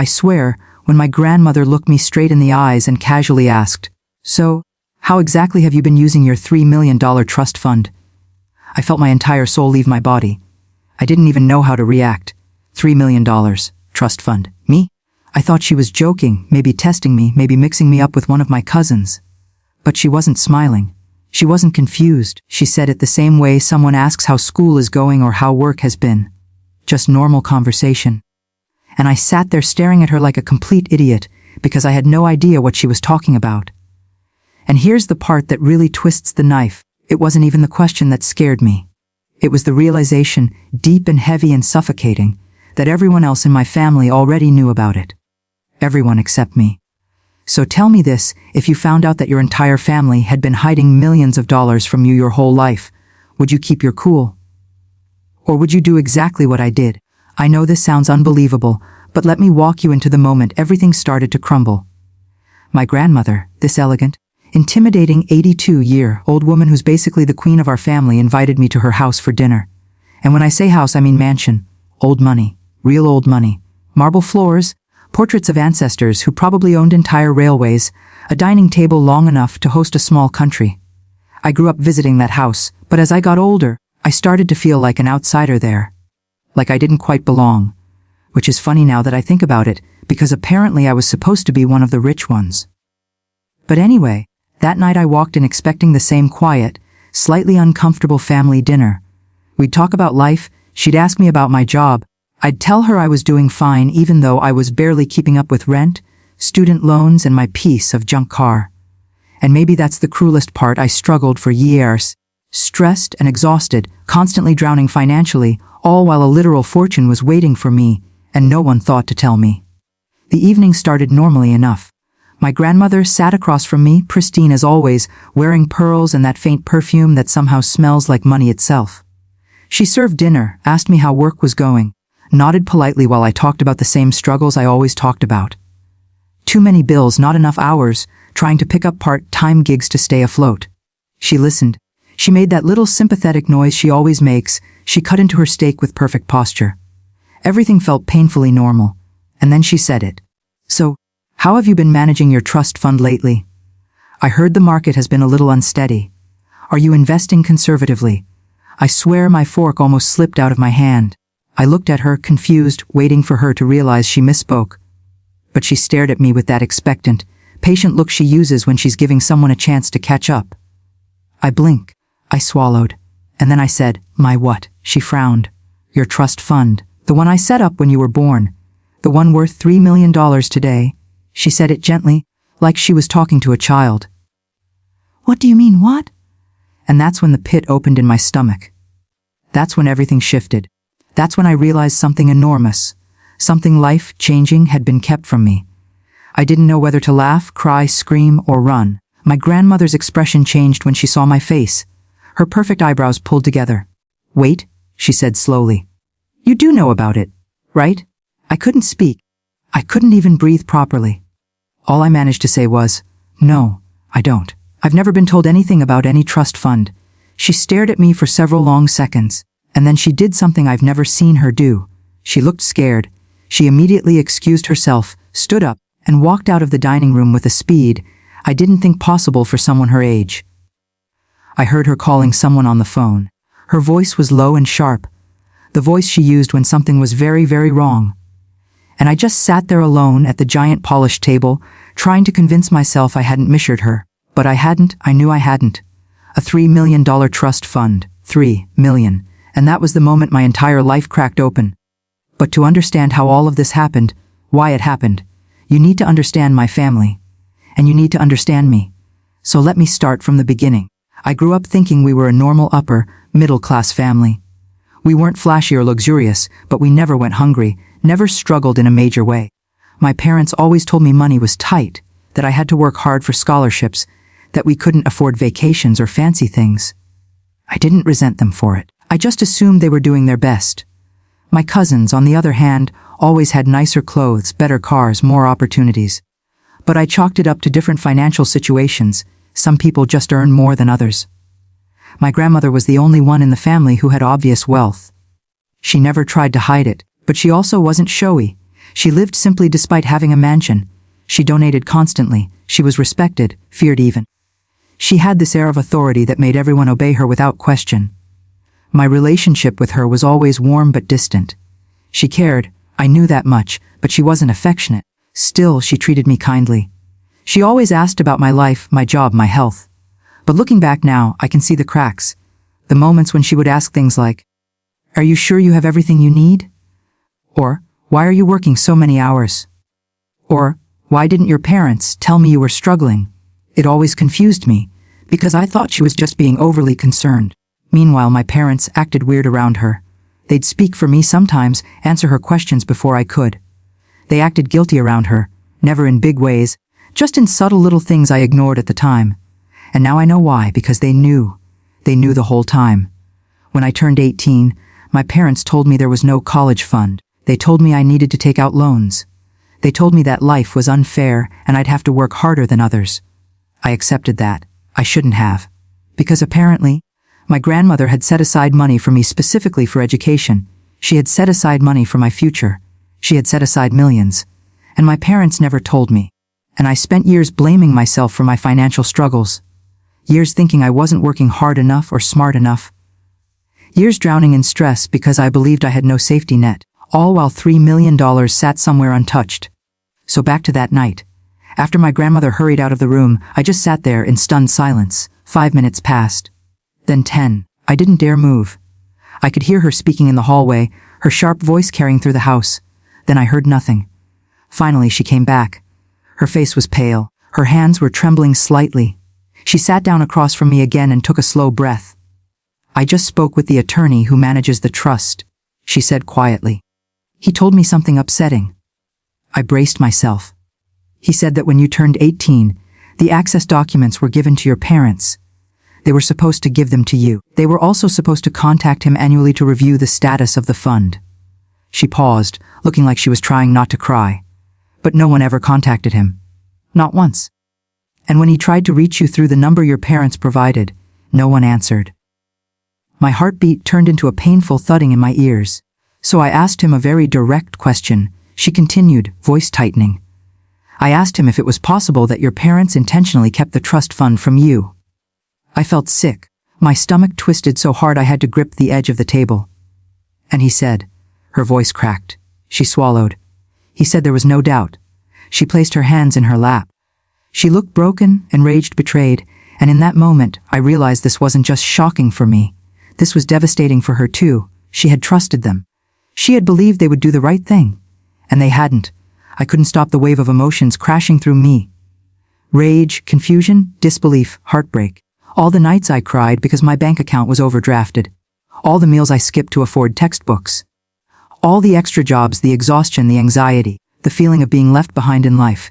swear, when my grandmother looked me straight in the eyes and casually asked, "So, how exactly have you been using your $3 million trust fund?" I felt my entire soul leave my body. I didn't even know how to react. $3 million, trust fund, me? I thought she was joking, maybe testing me, maybe mixing me up with one of my cousins. But she wasn't smiling. She wasn't confused. She said it the same way someone asks how school is going or how work has been. Just normal conversation. And I sat there staring at her like a complete idiot because I had no idea what she was talking about. And here's the part that really twists the knife. It wasn't even the question that scared me. It was the realization, deep and heavy and suffocating, that everyone else in my family already knew about it. Everyone except me. So tell me this, if you found out that your entire family had been hiding millions of dollars from you your whole life, would you keep your cool? Or would you do exactly what I did? I know this sounds unbelievable, but let me walk you into the moment everything started to crumble. My grandmother, this elegant, intimidating 82-year-old woman who's basically the queen of our family, invited me to her house for dinner. And when I say house, I mean mansion. Old money. Real old money. Marble floors, portraits of ancestors who probably owned entire railways, a dining table long enough to host a small country. I grew up visiting that house, but as I got older, I started to feel like an outsider there. Like I didn't quite belong. Which is funny now that I think about it, because apparently I was supposed to be one of the rich ones. But anyway, that night I walked in expecting the same quiet, slightly uncomfortable family dinner. We'd talk about life, she'd ask me about my job. I'd tell her I was doing fine even though I was barely keeping up with rent, student loans, and my piece of junk car. And maybe that's the cruelest part. I struggled for years, stressed and exhausted, constantly drowning financially, all while a literal fortune was waiting for me, and no one thought to tell me. The evening started normally enough. My grandmother sat across from me, pristine as always, wearing pearls and that faint perfume that somehow smells like money itself. She served dinner, asked me how work was going, nodded politely while I talked about the same struggles I always talked about. Too many bills, not enough hours, trying to pick up part-time gigs to stay afloat. She listened. She made that little sympathetic noise she always makes. She cut into her steak with perfect posture. Everything felt painfully normal. And then she said it. "So, how have you been managing your trust fund lately? I heard the market has been a little unsteady. Are you investing conservatively?" I swear my fork almost slipped out of my hand. I looked at her, confused, waiting for her to realize she misspoke. But she stared at me with that expectant, patient look she uses when she's giving someone a chance to catch up. I blinked. I swallowed. And then I said, "My what?" She frowned. "Your trust fund. The one I set up when you were born. The one worth $3 million today." She said it gently, like she was talking to a child. "What do you mean, what?" And that's when the pit opened in my stomach. That's when everything shifted. That's when I realized something enormous, something life-changing had been kept from me. I didn't know whether to laugh, cry, scream, or run. My grandmother's expression changed when she saw my face. Her perfect eyebrows pulled together. "Wait," she said slowly. "You do know about it, right?" I couldn't speak. I couldn't even breathe properly. All I managed to say was, "No, I don't. I've never been told anything about any trust fund." She stared at me for several long seconds, and then she did something I've never seen her do. She looked scared. She immediately excused herself, stood up, and walked out of the dining room with a speed I didn't think possible for someone her age. I heard her calling someone on the phone. Her voice was low and sharp, the voice she used when something was very, very wrong. And I just sat there alone at the giant polished table, trying to convince myself I hadn't misheard her. But I hadn't. I knew I hadn't. A $3 million trust fund. $3 million. And that was the moment my entire life cracked open. But to understand how all of this happened, why it happened, you need to understand my family. And you need to understand me. So let me start from the beginning. I grew up thinking we were a normal upper, middle-class family. We weren't flashy or luxurious, but we never went hungry, never struggled in a major way. My parents always told me money was tight, that I had to work hard for scholarships, that we couldn't afford vacations or fancy things. I didn't resent them for it. I just assumed they were doing their best. My cousins, on the other hand, always had nicer clothes, better cars, more opportunities. But I chalked it up to different financial situations. Some people just earn more than others. My grandmother was the only one in the family who had obvious wealth. She never tried to hide it, but she also wasn't showy. She lived simply despite having a mansion. She donated constantly. She was respected, feared even. She had this air of authority that made everyone obey her without question. My relationship with her was always warm but distant. She cared, I knew that much, but she wasn't affectionate. Still, she treated me kindly. She always asked about my life, my job, my health. But looking back now, I can see the cracks. The moments when she would ask things like, "Are you sure you have everything you need?" Or, "Why are you working so many hours?" Or, "Why didn't your parents tell me you were struggling?" It always confused me, because I thought she was just being overly concerned. Meanwhile, my parents acted weird around her. They'd speak for me sometimes, answer her questions before I could. They acted guilty around her, never in big ways, just in subtle little things I ignored at the time. And now I know why, because they knew. They knew the whole time. When I turned 18, my parents told me there was no college fund. They told me I needed to take out loans. They told me that life was unfair and I'd have to work harder than others. I accepted that. I shouldn't have. Because apparently, my grandmother had set aside money for me specifically for education. She had set aside money for my future. She had set aside millions. And my parents never told me. And I spent years blaming myself for my financial struggles. Years thinking I wasn't working hard enough or smart enough. Years drowning in stress because I believed I had no safety net, all while $3 million sat somewhere untouched. So back to that night. After my grandmother hurried out of the room, I just sat there in stunned silence. 5 minutes passed. Then 10. I didn't dare move. I could hear her speaking in the hallway, her sharp voice carrying through the house. Then I heard nothing. Finally, she came back. Her face was pale. Her hands were trembling slightly. She sat down across from me again and took a slow breath. "I just spoke with the attorney who manages the trust," she said quietly. "He told me something upsetting." I braced myself. "He said that when you turned 18, the access documents were given to your parents. They were supposed to give them to you. They were also supposed to contact him annually to review the status of the fund." She paused, looking like she was trying not to cry. "But no one ever contacted him. Not once. And when he tried to reach you through the number your parents provided, no one answered." My heartbeat turned into a painful thudding in my ears. So I asked him a very direct question. She continued, voice tightening. "I asked him if it was possible that your parents intentionally kept the trust fund from you." I felt sick. My stomach twisted so hard I had to grip the edge of the table. "And he said," her voice cracked. She swallowed. "He said there was no doubt." She placed her hands in her lap. She looked broken, enraged, betrayed, and in that moment I realized this wasn't just shocking for me. This was devastating for her too. She had trusted them. She had believed they would do the right thing. And they hadn't. I couldn't stop the wave of emotions crashing through me. Rage, confusion, disbelief, heartbreak. All the nights I cried because my bank account was overdrafted. All the meals I skipped to afford textbooks. All the extra jobs, the exhaustion, the anxiety, the feeling of being left behind in life.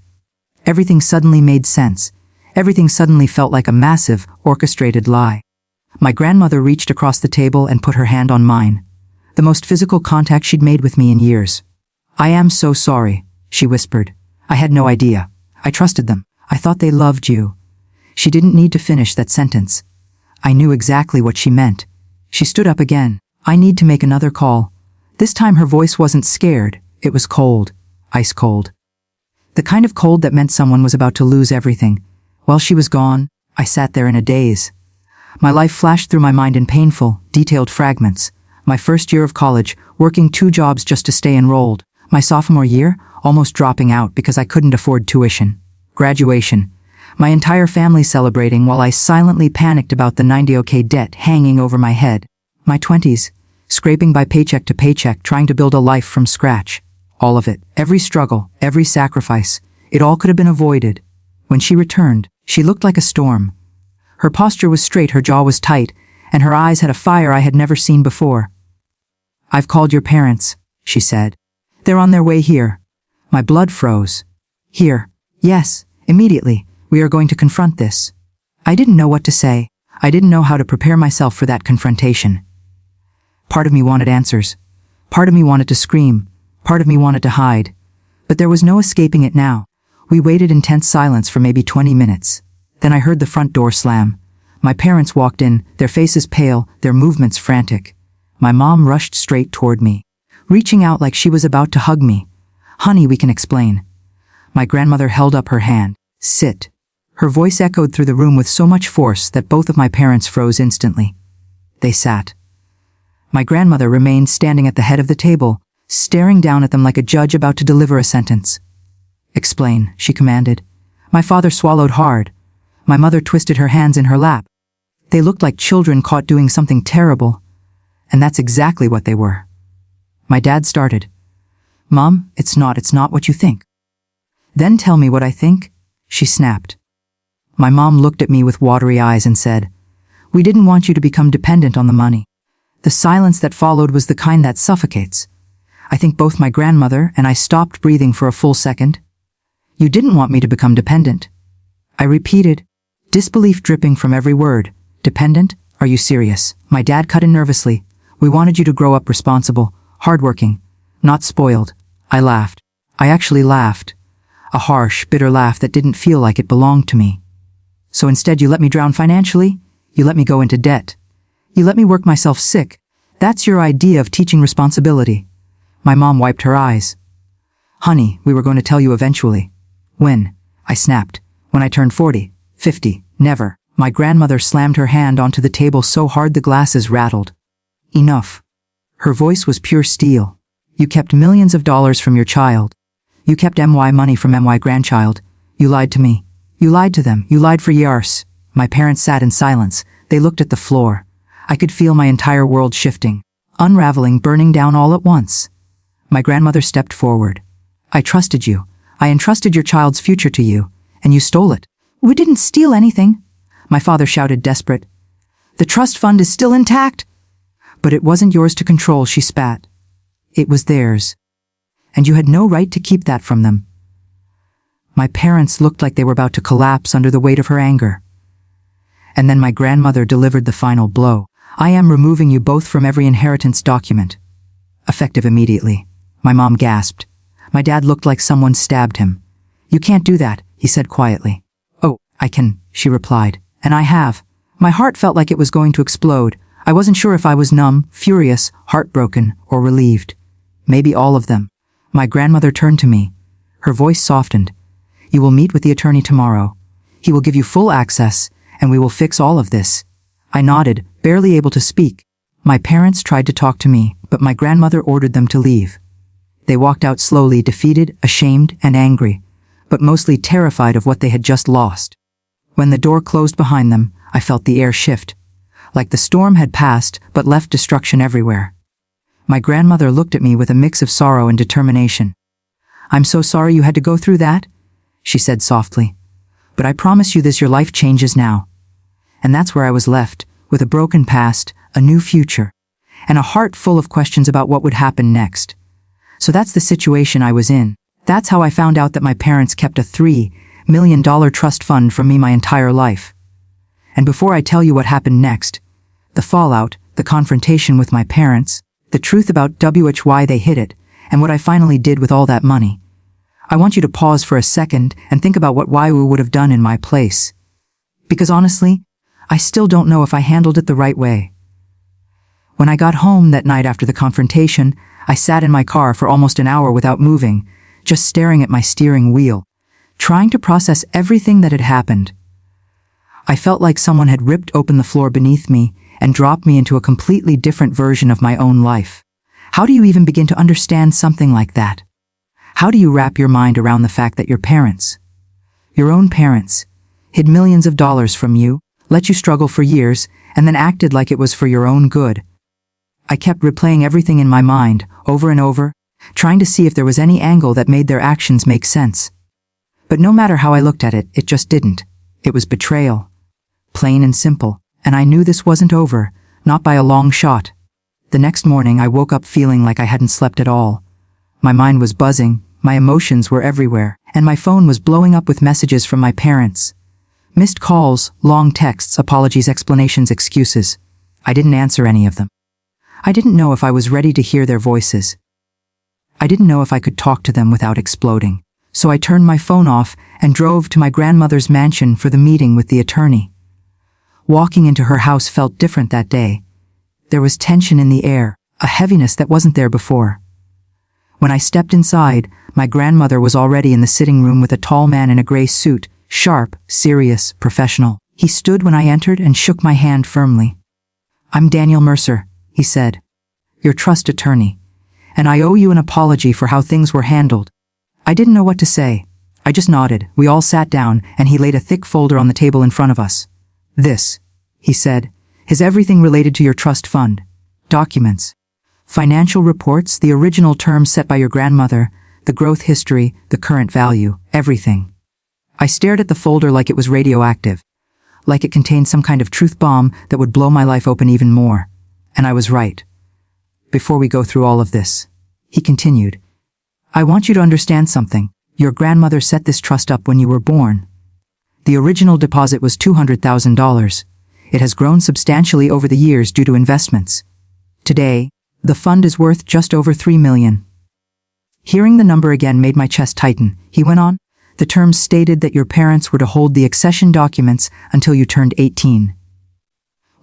Everything suddenly made sense. Everything suddenly felt like a massive, orchestrated lie. My grandmother reached across the table and put her hand on mine. The most physical contact she'd made with me in years. "I am so sorry," she whispered. "I had no idea. I trusted them. I thought they loved you." She didn't need to finish that sentence. I knew exactly what she meant. She stood up again. "I need to make another call." This time her voice wasn't scared. It was cold. Ice cold. The kind of cold that meant someone was about to lose everything. While she was gone, I sat there in a daze. My life flashed through my mind in painful, detailed fragments. My first year of college, working 2 jobs just to stay enrolled. My sophomore year, almost dropping out because I couldn't afford tuition. Graduation. My entire family celebrating while I silently panicked about the $90K debt hanging over my head. My 20s, scraping by paycheck to paycheck trying to build a life from scratch. All of it, every struggle, every sacrifice, it all could have been avoided. When she returned, she looked like a storm. Her posture was straight, her jaw was tight, and her eyes had a fire I had never seen before. "I've called your parents," she said. "They're on their way here." My blood froze. "Here. Yes, immediately. We are going to confront this." I didn't know what to say. I didn't know how to prepare myself for that confrontation. Part of me wanted answers. Part of me wanted to scream. Part of me wanted to hide. But there was no escaping it now. We waited in tense silence for maybe 20 minutes. Then I heard the front door slam. My parents walked in, their faces pale, their movements frantic. My mom rushed straight toward me, reaching out like she was about to hug me. Honey, we can explain. My grandmother held up her hand. Sit. Her voice echoed through the room with so much force that both of my parents froze instantly. They sat. My grandmother remained standing at the head of the table, staring down at them like a judge about to deliver a sentence. Explain, she commanded. My father swallowed hard. My mother twisted her hands in her lap. They looked like children caught doing something terrible. And that's exactly what they were. My dad started. Mom, it's not what you think. Then tell me what I think, she snapped. My mom looked at me with watery eyes and said, We didn't want you to become dependent on the money. The silence that followed was the kind that suffocates. I think both my grandmother and I stopped breathing for a full second. You didn't want me to become dependent. I repeated, disbelief dripping from every word. Dependent? Are you serious? My dad cut in nervously. We wanted you to grow up responsible, hardworking, not spoiled. I laughed. I actually laughed. A harsh, bitter laugh that didn't feel like it belonged to me. So instead you let me drown financially? You let me go into debt. You let me work myself sick. That's your idea of teaching responsibility. My mom wiped her eyes. Honey, we were going to tell you eventually. When? I snapped. When I turned 40, 50, never. My grandmother slammed her hand onto the table so hard the glasses rattled. Enough. Her voice was pure steel. You kept millions of dollars from your child. You kept MY money from MY grandchild. You lied to me. You lied to them. You lied for years. My parents sat in silence. They looked at the floor. I could feel my entire world shifting, unraveling, burning down all at once. My grandmother stepped forward. I trusted you. I entrusted your child's future to you, and you stole it. We didn't steal anything, my father shouted, desperate. The trust fund is still intact. But it wasn't yours to control, she spat. It was theirs. And you had no right to keep that from them. My parents looked like they were about to collapse under the weight of her anger. And then my grandmother delivered the final blow. I am removing you both from every inheritance document. Effective immediately. My mom gasped. My dad looked like someone stabbed him. You can't do that, he said quietly. Oh, I can, she replied. And I have. My heart felt like it was going to explode. I wasn't sure if I was numb, furious, heartbroken, or relieved. Maybe all of them. My grandmother turned to me. Her voice softened. You will meet with the attorney tomorrow. He will give you full access, and we will fix all of this. I nodded, barely able to speak. My parents tried to talk to me, but my grandmother ordered them to leave. They walked out slowly, defeated, ashamed, and angry, but mostly terrified of what they had just lost. When the door closed behind them, I felt the air shift. Like the storm had passed, but left destruction everywhere. My grandmother looked at me with a mix of sorrow and determination. I'm so sorry you had to go through that, she said softly. But I promise you this, your life changes now. And that's where I was left, with a broken past, a new future, and a heart full of questions about what would happen next. So that's the situation I was in. That's how I found out that my parents kept a $3 million trust fund from me my entire life. And before I tell you what happened next, the fallout, the confrontation with my parents, the truth about why they hid it, and what I finally did with all that money, I want you to pause for a second and think about what Waiwu would have done in my place. Because honestly, I still don't know if I handled it the right way. When I got home that night after the confrontation, I sat in my car for almost an hour without moving, just staring at my steering wheel, trying to process everything that had happened. I felt like someone had ripped open the floor beneath me and dropped me into a completely different version of my own life. How do you even begin to understand something like that? How do you wrap your mind around the fact that your parents, your own parents, hid millions of dollars from you, let you struggle for years, and then acted like it was for your own good? I kept replaying everything in my mind, over and over, trying to see if there was any angle that made their actions make sense. But no matter how I looked at it, it just didn't. It was betrayal. Plain and simple. And I knew this wasn't over, not by a long shot. The next morning I woke up feeling like I hadn't slept at all. My mind was buzzing, my emotions were everywhere, and my phone was blowing up with messages from my parents. Missed calls, long texts, apologies, explanations, excuses. I didn't answer any of them. I didn't know if I was ready to hear their voices. I didn't know if I could talk to them without exploding. So I turned my phone off and drove to my grandmother's mansion for the meeting with the attorney. Walking into her house felt different that day. There was tension in the air, a heaviness that wasn't there before. When I stepped inside, My grandmother was already in the sitting room with a tall man in a gray suit, sharp, serious, professional. He stood when I entered and shook my hand firmly. "I'm Daniel Mercer," he said, "your trust attorney, and I owe you an apology for how things were handled." I didn't know what to say. I just nodded. We all sat down, and he laid a thick folder on the table in front of us. "This," he said, "is everything related to your trust fund. Documents. Financial reports, the original terms set by your grandmother, the growth history, the current value, everything." I stared at the folder like it was radioactive, like it contained some kind of truth bomb that would blow my life open even more. And I was right. "Before we go through all of this," he continued, "I want you to understand something. Your grandmother set this trust up when you were born. The original deposit was $200,000. It has grown substantially over the years due to investments. Today, the fund is worth just over $3 million. Hearing the number again made my chest tighten. He went on, "The terms stated that your parents were to hold the accession documents until you turned 18.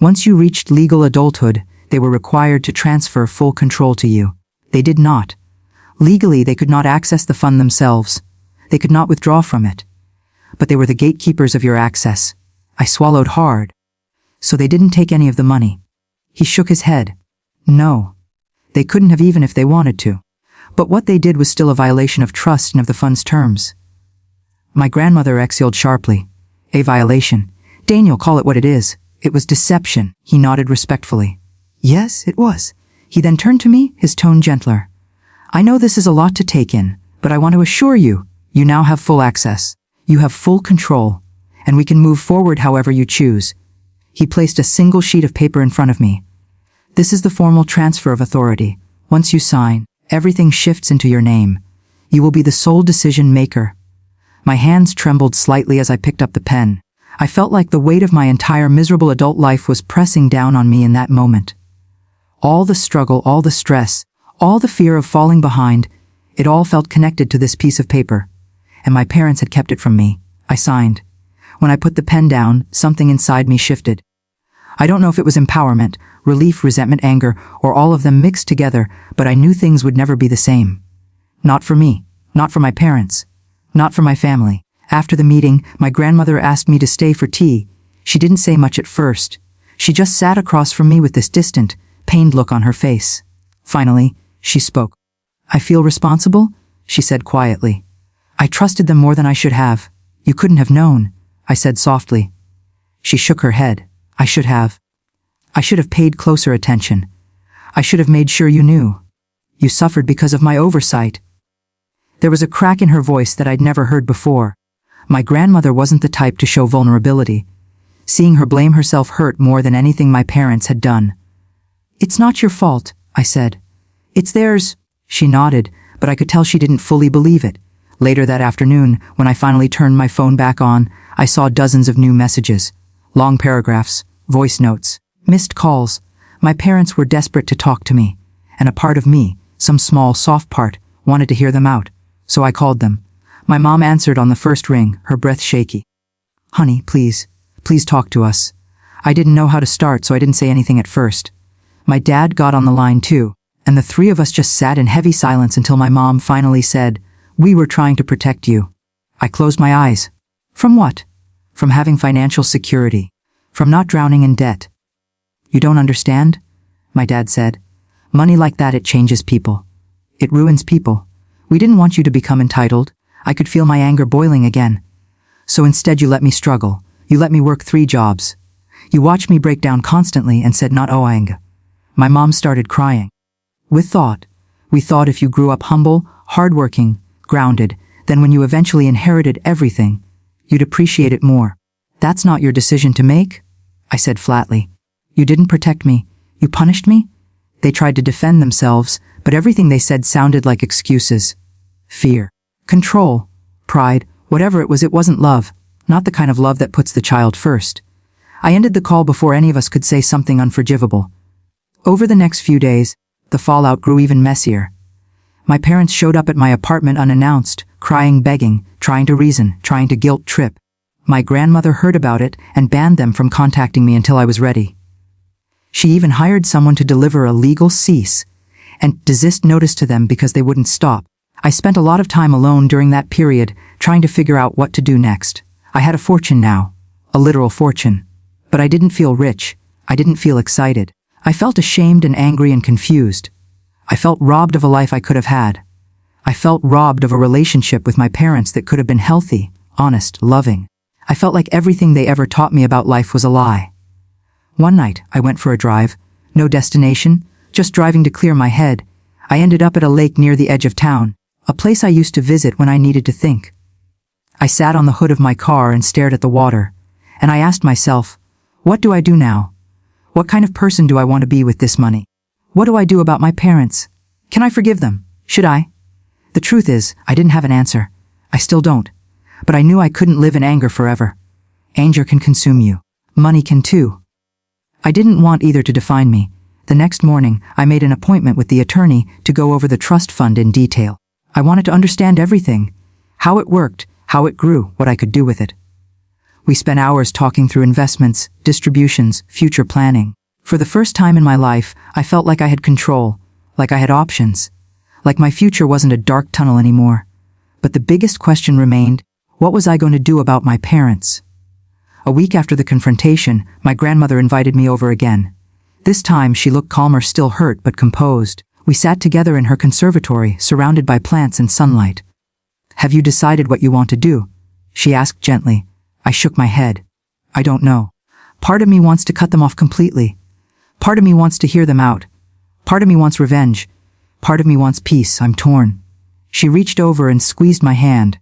Once you reached legal adulthood, they were required to transfer full control to you. They did not. Legally, they could not access the fund themselves. They could not withdraw from it. But they were the gatekeepers of your access." I swallowed hard. "So they didn't take any of the money?" He shook his head. "No. They couldn't have even if they wanted to. But what they did was still a violation of trust and of the fund's terms." My grandmother exhaled sharply. "A violation. Daniel, call it what it is. It was deception." He nodded respectfully. "Yes, it was." He then turned to me, his tone gentler. "I know this is a lot to take in, but I want to assure you, you now have full access. You have full control, and we can move forward however you choose." He placed a single sheet of paper in front of me. "This is the formal transfer of authority. Once you sign, everything shifts into your name. You will be the sole decision maker." My hands trembled slightly as I picked up the pen. I felt like the weight of my entire miserable adult life was pressing down on me in that moment. All the struggle, all the stress, all the fear of falling behind, it all felt connected to this piece of paper. And my parents had kept it from me. I signed. When I put the pen down, something inside me shifted. I don't know if it was empowerment, relief, resentment, anger, or all of them mixed together, but I knew things would never be the same. Not for me, not for my parents, not for my family. After the meeting, my grandmother asked me to stay for tea. She didn't say much at first. She just sat across from me with this distant, pained look on her face. Finally, she spoke. "I feel responsible," she said quietly. "I trusted them more than I should have. You couldn't have known," I said softly. She shook her head. "I should have. I should have paid closer attention. I should have made sure you knew. You suffered because of my oversight." There was a crack in her voice that I'd never heard before. My grandmother wasn't the type to show vulnerability. Seeing her blame herself hurt more than anything my parents had done. "It's not your fault," I said. "It's theirs." She nodded, but I could tell she didn't fully believe it. Later that afternoon, when I finally turned my phone back on, I saw dozens of new messages. Long paragraphs, voice notes, missed calls. My parents were desperate to talk to me, and a part of me, some small, soft part, wanted to hear them out. So I called them. My mom answered on the first ring, her breath shaky. "Honey, please talk to us." I didn't know how to start, so I didn't say anything at first. My dad got on the line too, and the three of us just sat in heavy silence until my mom finally said, "We were trying to protect you." I closed my eyes. From what? From having financial security. From not drowning in debt. "You don't understand?" my dad said. "Money like that, it changes people. It ruins people. We didn't want you to become entitled." I could feel my anger boiling again. "So instead you let me struggle. You let me work 3 jobs. You watched me break down constantly and said not owing." My mom started crying. We thought if you grew up humble, hardworking, grounded, then when you eventually inherited everything, you'd appreciate it more. "That's not your decision to make," I said flatly. "You didn't protect me. You punished me." They tried to defend themselves, but everything they said sounded like excuses. Fear, control, pride, whatever it wasn't love, not the kind of love that puts the child first. I ended the call before any of us could say something unforgivable. Over the next few days, the fallout grew even messier. My parents showed up at my apartment unannounced, crying, begging, trying to reason, trying to guilt trip. My grandmother heard about it and banned them from contacting me until I was ready. She even hired someone to deliver a legal cease and desist notice to them because they wouldn't stop. I spent a lot of time alone during that period, trying to figure out what to do next. I had a fortune now. A literal fortune. But I didn't feel rich. I didn't feel excited. I felt ashamed and angry and confused. I felt robbed of a life I could have had. I felt robbed of a relationship with my parents that could have been healthy, honest, loving. I felt like everything they ever taught me about life was a lie. One night, I went for a drive. No destination, just driving to clear my head. I ended up at a lake near the edge of town, a place I used to visit when I needed to think. I sat on the hood of my car and stared at the water, and I asked myself, what do I do now? What kind of person do I want to be with this money? What do I do about my parents? Can I forgive them? Should I? The truth is, I didn't have an answer. I still don't. But I knew I couldn't live in anger forever. Anger can consume you. Money can too. I didn't want either to define me. The next morning, I made an appointment with the attorney to go over the trust fund in detail. I wanted to understand everything. How it worked, how it grew, what I could do with it. We spent hours talking through investments, distributions, future planning. For the first time in my life, I felt like I had control, like I had options, like my future wasn't a dark tunnel anymore. But the biggest question remained, what was I going to do about my parents? A week after the confrontation, my grandmother invited me over again. This time she looked calmer, still hurt but composed. We sat together in her conservatory, surrounded by plants and sunlight. Have you decided what you want to do? She asked gently. I shook my head. I don't know. Part of me wants to cut them off completely. Part of me wants to hear them out. Part of me wants revenge. Part of me wants peace. I'm torn. She reached over and squeezed my hand.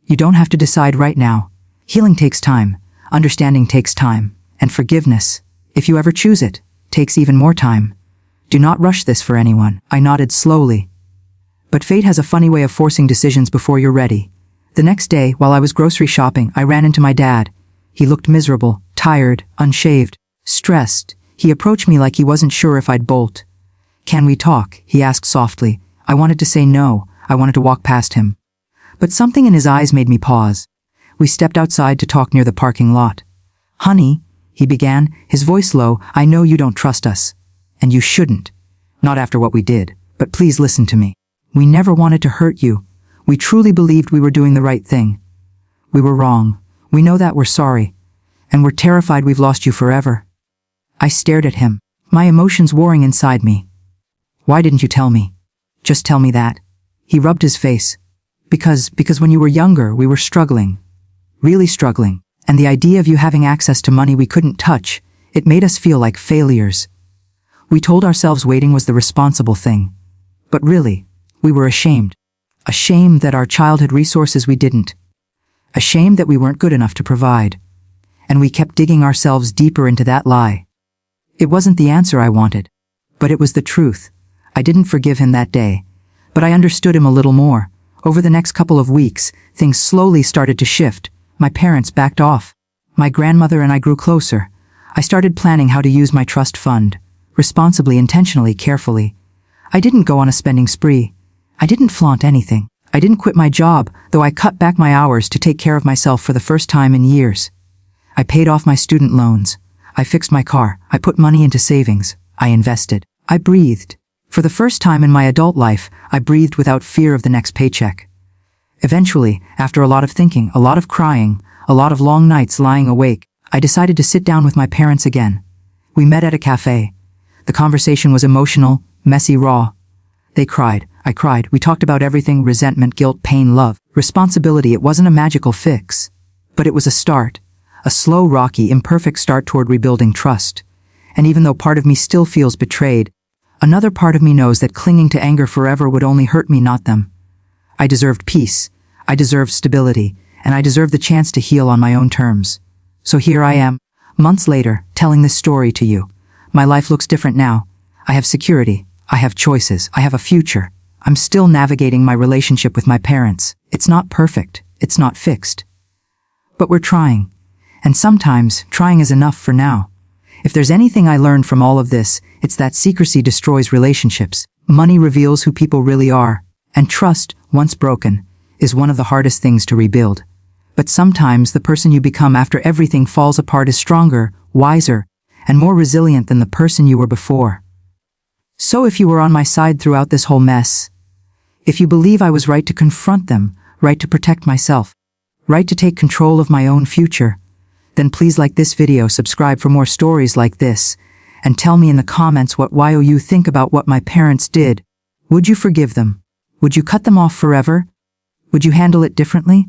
You don't have to decide right now. Healing takes time. Understanding takes time. And forgiveness, if you ever choose it, takes even more time. Do not rush this for anyone. I nodded slowly. But fate has a funny way of forcing decisions before you're ready. The next day, while I was grocery shopping, I ran into my dad. He looked miserable, tired, unshaved, stressed. He approached me like he wasn't sure if I'd bolt. Can we talk? He asked softly. I wanted to say no. I wanted to walk past him. But something in his eyes made me pause. We stepped outside to talk near the parking lot. Honey, he began, his voice low, I know you don't trust us. And you shouldn't. Not after what we did. But please listen to me. We never wanted to hurt you. We truly believed we were doing the right thing. We were wrong. We know that, we're sorry. And we're terrified we've lost you forever. I stared at him, my emotions warring inside me. Why didn't you tell me? Just tell me that. He rubbed his face. Because when you were younger, we were struggling. Really struggling. And the idea of you having access to money we couldn't touch, it made us feel like failures. We told ourselves waiting was the responsible thing. But really, we were ashamed. Ashamed that our child had resources we didn't. Ashamed that we weren't good enough to provide. And we kept digging ourselves deeper into that lie. It wasn't the answer I wanted. But it was the truth. I didn't forgive him that day. But I understood him a little more. Over the next couple of weeks, things slowly started to shift. My parents backed off. My grandmother and I grew closer. I started planning how to use my trust fund. Responsibly, intentionally, carefully. I didn't go on a spending spree. I didn't flaunt anything. I didn't quit my job, though I cut back my hours to take care of myself for the first time in years. I paid off my student loans. I fixed my car. I put money into savings. I invested. I breathed. For the first time in my adult life, I breathed without fear of the next paycheck. Eventually, after a lot of thinking, a lot of crying, a lot of long nights lying awake, I decided to sit down with my parents again. We met at a cafe. The conversation was emotional, messy, raw. They cried. I cried. We talked about everything: resentment, guilt, pain, love, responsibility. It wasn't a magical fix. But it was a start. A slow, rocky, imperfect start toward rebuilding trust. And even though part of me still feels betrayed, another part of me knows that clinging to anger forever would only hurt me, not them. I deserved peace. I deserved stability. And I deserved the chance to heal on my own terms. So here I am, months later, telling this story to you. My life looks different now. I have security. I have choices. I have a future. I'm still navigating my relationship with my parents. It's not perfect. It's not fixed. But we're trying. And sometimes, trying is enough for now. If there's anything I learned from all of this, it's that secrecy destroys relationships. Money reveals who people really are. And trust, once broken, is one of the hardest things to rebuild. But sometimes the person you become after everything falls apart is stronger, wiser, and more resilient than the person you were before. So if you were on my side throughout this whole mess, If you believe I was right to confront them, right to protect myself, right to take control of my own future, then please like this video, subscribe for more stories like this, and tell me in the comments what you think about what my parents did. Would you forgive them? Would you cut them off forever? Would you handle it differently?